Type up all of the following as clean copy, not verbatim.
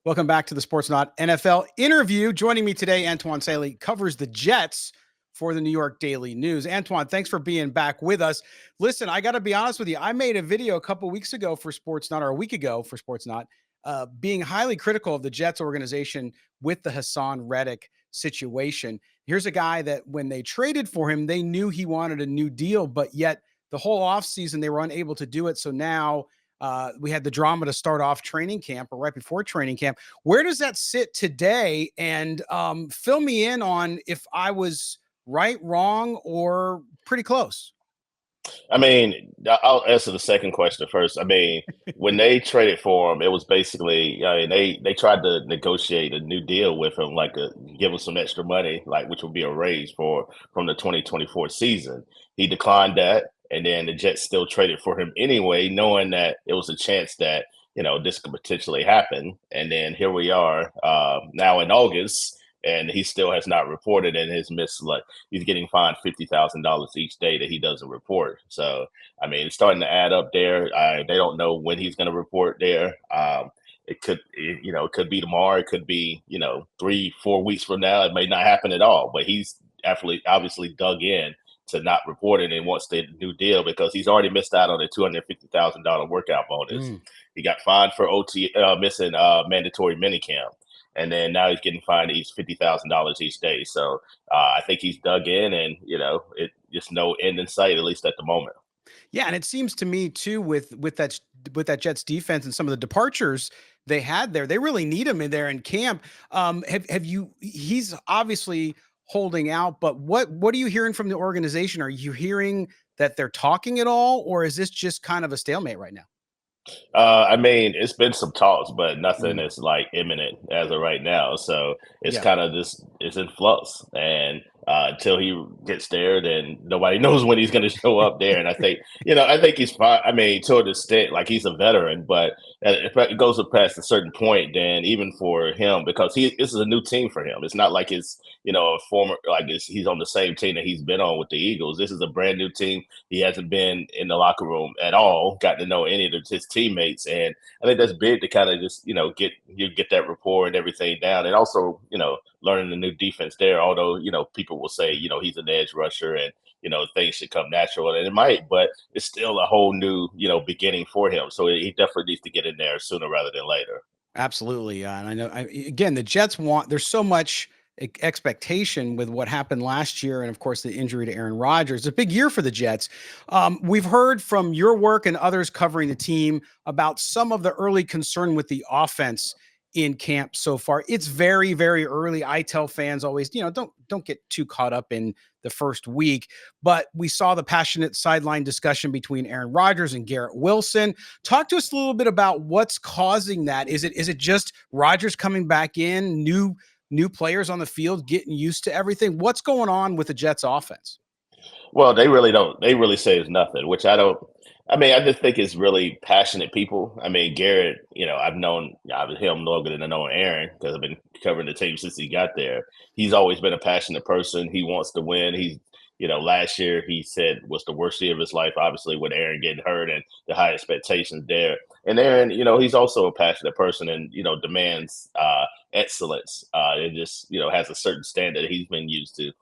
Welcome back to the Sportsnaut NFL interview. Joining me today, Antwan Staley covers the Jets for the New York Daily News. Antwan, thanks for being back with us. Listen, I got to be honest with you. I made a video a couple weeks ago for Sportsnaut, or a week ago for Sportsnaut, being highly critical of the Jets organization with the Hassan Reddick situation. Here's a guy that when they traded for him, they knew he wanted a new deal, but yet the whole offseason they were unable to do it. So now we had the drama to start off training camp or right before training camp. Where does that sit today? And fill me in on if I was right, wrong, or pretty close. I mean, I'll answer the second question first. I mean, when they traded for him, it was basically, I mean, they tried to negotiate a new deal with him, give him some extra money, which would be a raise from the 2024 season. He declined that, and then the Jets still traded for him anyway, knowing that it was a chance that this could potentially happen. And then here we are now in August. And he still has not reported, and his he's getting fined $50,000 each day that he doesn't report. So, I mean, it's starting to add up there. They don't know when he's going to report there. It could be tomorrow. It could be 3-4 weeks from now. It may not happen at all. But he's obviously dug in to not report it and wants the new deal because he's already missed out on a $250,000 workout bonus. He got fined for missing mandatory minicamp. And then now he's getting fined $50,000 each day. So I think he's dug in, and it just no end in sight, at least at the moment. Yeah, and it seems to me too with that Jets defense and some of the departures they had there, they really need him in there in camp. Have you? He's obviously holding out, but what are you hearing from the organization? Are you hearing that they're talking at all, or is this just kind of a stalemate right now? I mean, it's been some talks, but nothing is imminent as of right now. So it's kind of it's in flux. And until he gets there, then nobody knows when he's going to show up there. And I think he's fine. I mean, to an extent, he's a veteran, but if it goes past a certain point, then even for him, because this is a new team for him. It's not like it's, a former, he's on the same team that he's been on with the Eagles. This is a brand new team. He hasn't been in the locker room at all, got to know any of his teammates. And I think that's big to kind of just, get that rapport and everything down. And also, learning the new defense there, although, people will say, he's an edge rusher and, things should come natural, and it might, but it's still a whole new, beginning for him. So he definitely needs to get in there sooner rather than later. Absolutely. And I know, again, the Jets there's so much expectation with what happened last year. And of course, the injury to Aaron Rodgers. It's a big year for the Jets. We've heard from your work and others covering the team about some of the early concern with the offense in camp so far. It's very, very early. I tell fans always, don't get too caught up in the first week, but we saw the passionate sideline discussion between Aaron Rodgers and Garrett Wilson. Talk to us a little bit about what's causing that. Is it just Rodgers coming back in, new players on the field, getting used to everything? What's going on with the Jets offense? Well, they really don't. They really say it's nothing, which I don't. I mean, I just think it's really passionate people. I mean, Garrett, I've known him longer than I know Aaron because I've been covering the team since he got there. He's always been a passionate person. He wants to win. Last year he said was the worst year of his life, obviously, with Aaron getting hurt and the high expectations there. And Aaron, he's also a passionate person and, demands excellence and just, has a certain standard that he's been used to,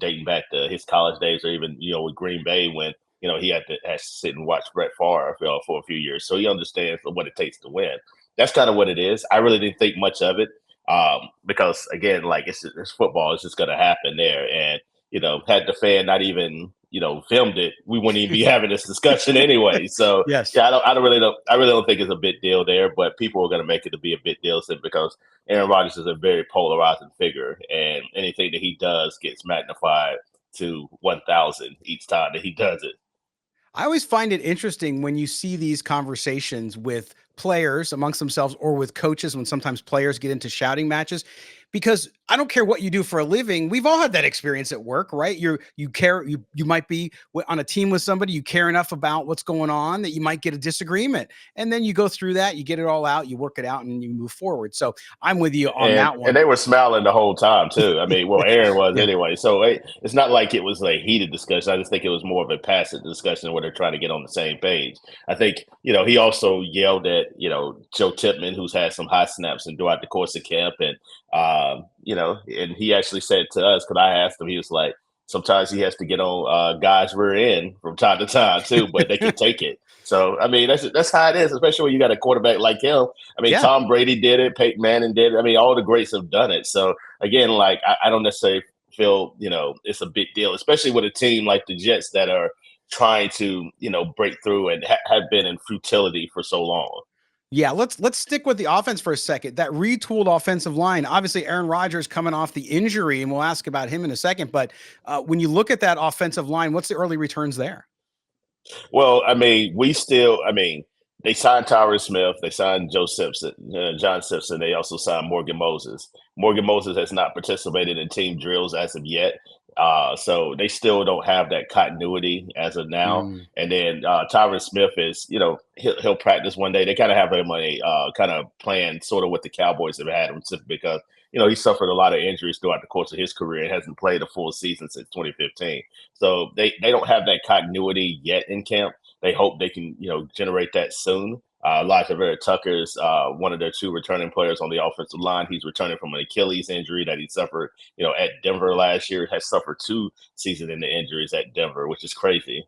dating back to his college days or even, with Green Bay when, he had to sit and watch Brett Favre for a few years. So he understands what it takes to win. That's kind of what it is. I really didn't think much of it because, again, it's football. It's just going to happen there. And, had the fan not even, filmed it, we wouldn't even be having this discussion anyway. So, yes. Yeah, I really don't think it's a big deal there, but people are going to make it to be a big deal simply because Aaron Rodgers is a very polarizing figure, and anything that he does gets magnified to 1,000 each time that he does it. I always find it interesting when you see these conversations with players amongst themselves or with coaches when sometimes players get into shouting matches, because I don't care what you do for a living. We've all had that experience at work, right? You might be on a team with somebody, you care enough about what's going on that you might get a disagreement. And then you go through that, you get it all out, you work it out, and you move forward. So I'm with you on And that and one. they were smiling the whole time too. I mean, well, Aaron was Yeah. anyway. So it's not like it was a heated discussion. I just think it was more of a passive discussion where they're trying to get on the same page. I think he also yelled at Joe Tipman, who's had some high snaps and throughout the course of camp, and and he actually said to us because I asked him, he was like, sometimes he has to get on guys' rear end from time to time too, but they can take it. So I mean, that's how it is, especially when you got a quarterback like him. I mean, Yeah. Tom Brady did it, Peyton Manning did it. I mean, all the greats have done it. So again, like I don't necessarily feel it's a big deal, especially with a team like the Jets that are trying to break through and have been in futility for so long. Yeah, let's stick with the offense for a second. That retooled offensive line. Obviously, Aaron Rodgers coming off the injury, and we'll ask about him in a second. But when you look at that offensive line, what's the early returns there? Well, I mean, they signed Tyron Smith, they signed John Simpson. They also signed Morgan Moses. Morgan Moses has not participated in team drills as of yet. So they still don't have that continuity as of now. Mm. And then Tyron Smith is, he'll practice one day. They kind of have him a kind of plan, sort of what the Cowboys have had him simply because he suffered a lot of injuries throughout the course of his career and hasn't played a full season since 2015. So they don't have that continuity yet in camp. They hope they can generate that soon. Elijah Vera Tucker is one of their two returning players on the offensive line. He's returning from an Achilles injury that he suffered, at Denver last year. Has suffered 2 season-ending injuries at Denver, which is crazy.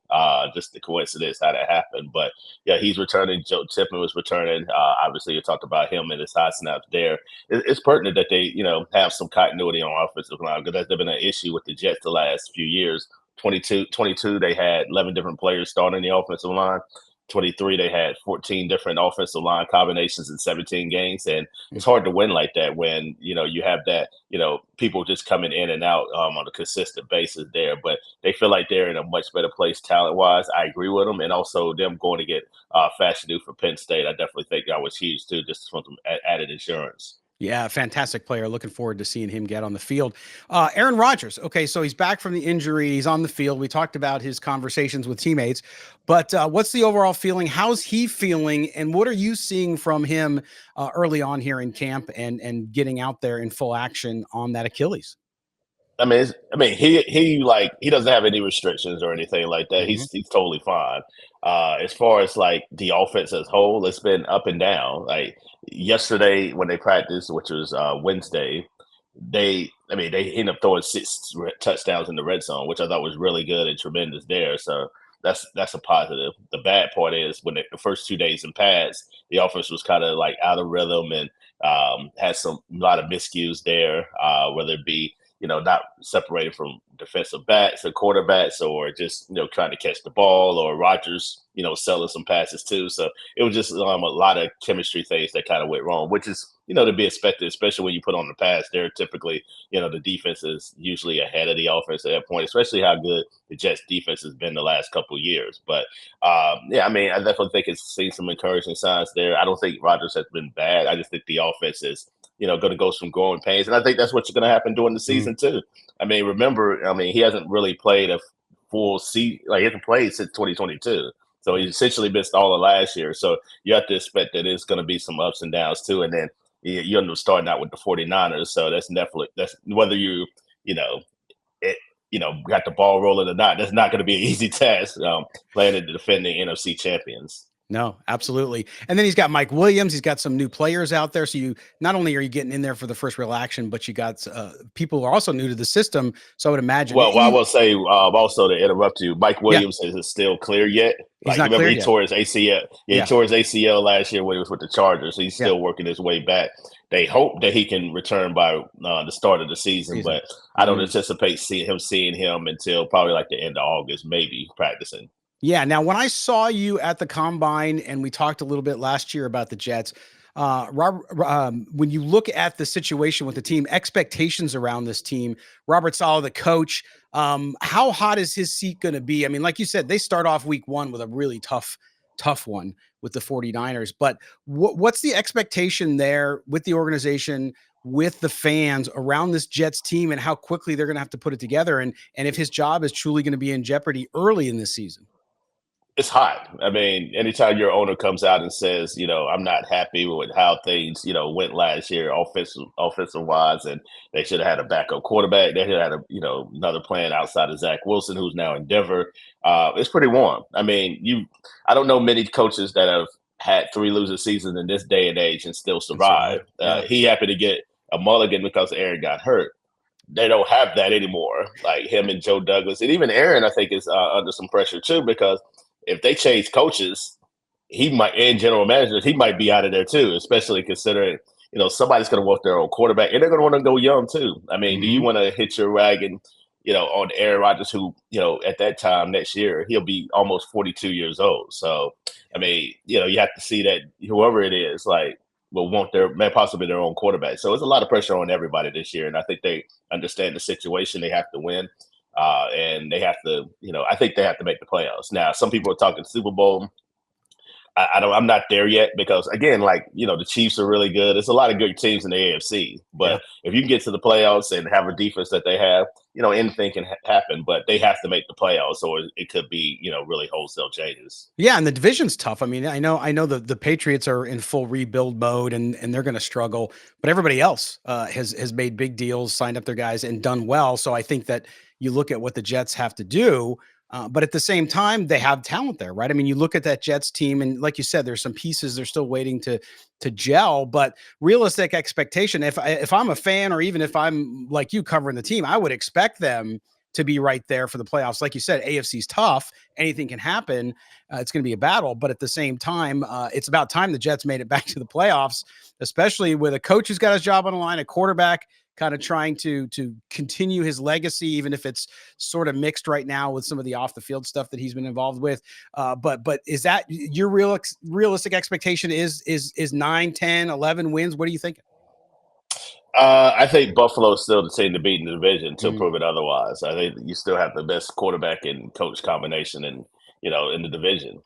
Just the coincidence how that happened. But yeah, he's returning. Joe Tippman was returning. Obviously, you talked about him and his high snaps there. It's pertinent that they have some continuity on offensive line because that's been an issue with the Jets the last few years. 22, they had 11 different players starting the offensive line. 23, they had 14 different offensive line combinations in 17 games. And it's hard to win like that when, you have that, people just coming in and out on a consistent basis there. But they feel like they're in a much better place talent-wise. I agree with them. And also them going to get Fashanu for Penn State. I definitely think that was huge, too, just for some added insurance. Yeah, fantastic player. Looking forward to seeing him get on the field. Aaron Rodgers. Okay, so he's back from the injury. He's on the field. We talked about his conversations with teammates, but what's the overall feeling? How's he feeling? And what are you seeing from him early on here in camp and getting out there in full action on that Achilles? He doesn't have any restrictions or anything like that. Mhm. He's totally fine. As far as like the offense as whole, it's been up and down. Like yesterday when they practiced, which was Wednesday, they ended up throwing 6 touchdowns in the red zone, which I thought was really good and tremendous there. So that's a positive. The bad part is when the first 2 days in pads, the offense was kind of like out of rhythm and had a lot of miscues there, whether it be not separated from defensive backs or quarterbacks or just, trying to catch the ball or Rodgers, selling some passes too. So it was just a lot of chemistry things that kind of went wrong, which is, to be expected, especially when you put on the pass. They're typically, the defense is usually ahead of the offense at that point, especially how good the Jets defense has been the last couple of years. But yeah, I mean, I definitely think it's seen some encouraging signs there. I don't think Rodgers has been bad. I just think the offense is going to go some growing pains. And I think that's what's going to happen during the Mm. season, too. I mean, remember, he hasn't really played a full season. Like, he hasn't played since 2022. So he essentially missed all of last year. So you have to expect that there's going to be some ups and downs, too. And then you end up starting out with the 49ers. So that's whether it, got the ball rolling or not, that's not going to be an easy task playing the defending NFC champions. No, absolutely. And then he's got Mike Williams. He's got some new players out there. So you not only are you getting in there for the first real action, but you got people who are also new to the system. So I would imagine. Well, I will say also to interrupt you, Mike Yeah, Williams isn't still clear yet. he's Like, not remember, cleared he yet. tore his ACL. Yeah, he Yeah, tore his ACL last year when he was with the Chargers. So he's yeah. still working his way back. They hope that he can return by the start of the season, Season. but I don't Mm. anticipate seeing him until probably like the end of August, maybe practicing. Yeah. Now, when I saw you at the combine, and we talked a little bit last year about the Jets, when you look at the situation with the team, expectations around this team, Robert Saleh, the coach, how hot is his seat going to be? I mean, like you said, they start off week 1 with a really tough tough one with the 49ers. But what's the expectation there with the organization, with the fans around this Jets team, and how quickly they're going to have to put it together, and if his job is truly going to be in jeopardy early in this season? It's hot. I mean, anytime your owner comes out and says, I'm not happy with how things, went last year, offensive wise, and they should have had a backup quarterback. They should have had another plan outside of Zach Wilson, who's now in Denver. It's pretty warm. I mean, I don't know many coaches that have had 3 losing seasons in this day and age and still survive. Yeah. He happened to get a mulligan because Aaron got hurt. They don't have that anymore. Like him and Joe Douglas, and even Aaron, I think, is under some pressure too, because if they change coaches, and general managers, he might be out of there too, especially considering, somebody's going to want their own quarterback, and they're going to want to go young too. I mean, do you want to hit your wagon, on Aaron Rodgers, who, at that time next year, he'll be almost 42 years old. So, I mean, you have to see that whoever it is, like, will want possibly their own quarterback. So it's a lot of pressure on everybody this year, and I think they understand the situation. They have to win. And they have to, I think they have to make the playoffs. Now, some people are talking Super Bowl. I'm not there yet because, again, the Chiefs are really good. There's a lot of good teams in the AFC. But if you can get to the playoffs and have a defense that they have, anything can happen. But they have to make the playoffs, or it could be, really wholesale changes. Yeah, and the division's tough. I mean, I know the Patriots are in full rebuild mode, and they're going to struggle. But everybody else has made big deals, signed up their guys, and done well. So I think that you look at what the Jets have to do. But at the same time, they have talent there, right? I mean, you look at that Jets team, and like you said, there's some pieces they're still waiting to gel. But realistic expectation, if I'm a fan, or even if I'm like you covering the team, I would expect them to be right there for the playoffs. Like you said, AFC's tough; anything can happen. It's going to be a battle. But at the same time, it's about time the Jets made it back to the playoffs, especially with a coach who's got his job on the line, a quarterback kind of trying to continue his legacy, even if it's sort of mixed right now with some of the off the field stuff that he's been involved with. But is that your realistic expectation is 9, 10, 11 wins? What are you thinking? I think Buffalo's still the team to beat in the division to prove it otherwise. I think you still have the best quarterback and coach combination in the division.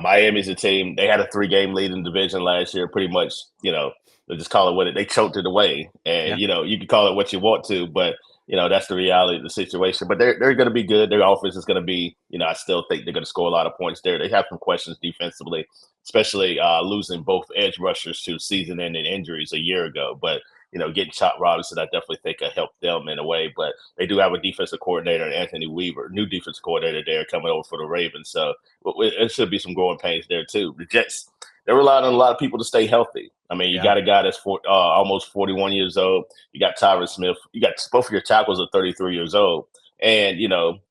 Miami's a team. They had a 3-game lead in the division last year, pretty much, they just call it what they choked it away. And, you can call it what you want to, but, that's the reality of the situation. But they're going to be good. Their offense is going to be, I still think they're going to score a lot of points there. They have some questions defensively, especially losing both edge rushers to season-ending injuries a year ago. But, getting Chop Robinson, I definitely think helped them in a way. But they do have a defensive coordinator, Anthony Weaver, new defensive coordinator there coming over for the Ravens. So it should be some growing pains there too. The Jets, they're relying on a lot of people to stay healthy. I mean, you got a guy that's almost 41 years old. You got Tyron Smith. You got both of your tackles are 33 years old. And,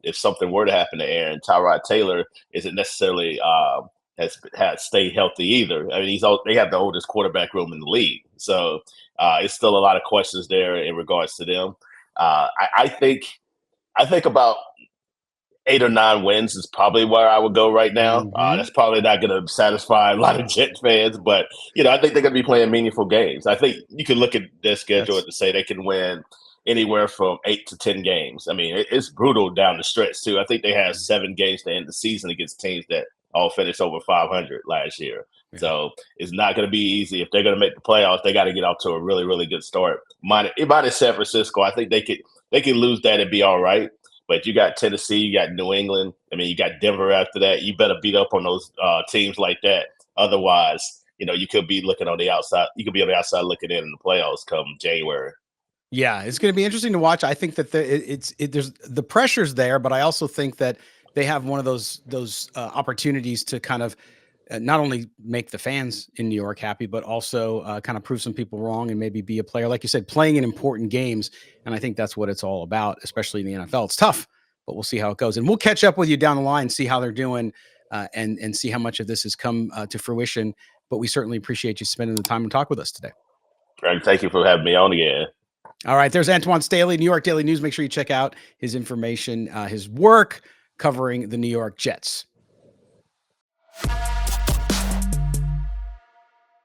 if something were to happen to Aaron, Tyrod Taylor isn't necessarily has stayed healthy either. I mean, they have the oldest quarterback room in the league. So it's still a lot of questions there in regards to them. I think about 8 or 9 wins is probably where I would go right now. That's probably not going to satisfy a lot of Jets fans, but I think they're going to be playing meaningful games. I think you can look at their schedule to say they can win anywhere from 8 to 10 games. I mean, it's brutal down the stretch too. I think they have 7 games to end the season against teams that all finished over 500 last year. Yeah. So it's not going to be easy. If they're going to make the playoffs, they got to get off to a really, really good start. Minus San Francisco, I think they could lose that and be all right. But you got Tennessee, you got New England. I mean, you got Denver after that. You better beat up on those teams like that. Otherwise, you could be looking on the outside. You could be on the outside looking in the playoffs come January. Yeah, it's going to be interesting to watch. I think that there's the pressure's there, but I also think that they have one of those opportunities to kind of not only make the fans in New York happy, but also kind of prove some people wrong and maybe be a player, like you said, playing in important games. And I think that's what it's all about, especially in the NFL. It's tough, but we'll see how it goes. And we'll catch up with you down the line, see how they're doing, and see how much of this has come to fruition. But we certainly appreciate you spending the time to talk with us today. Greg, thank you for having me on again. All right, there's Antwan Staley, New York Daily News. Make sure you check out his information, his work covering the New York Jets.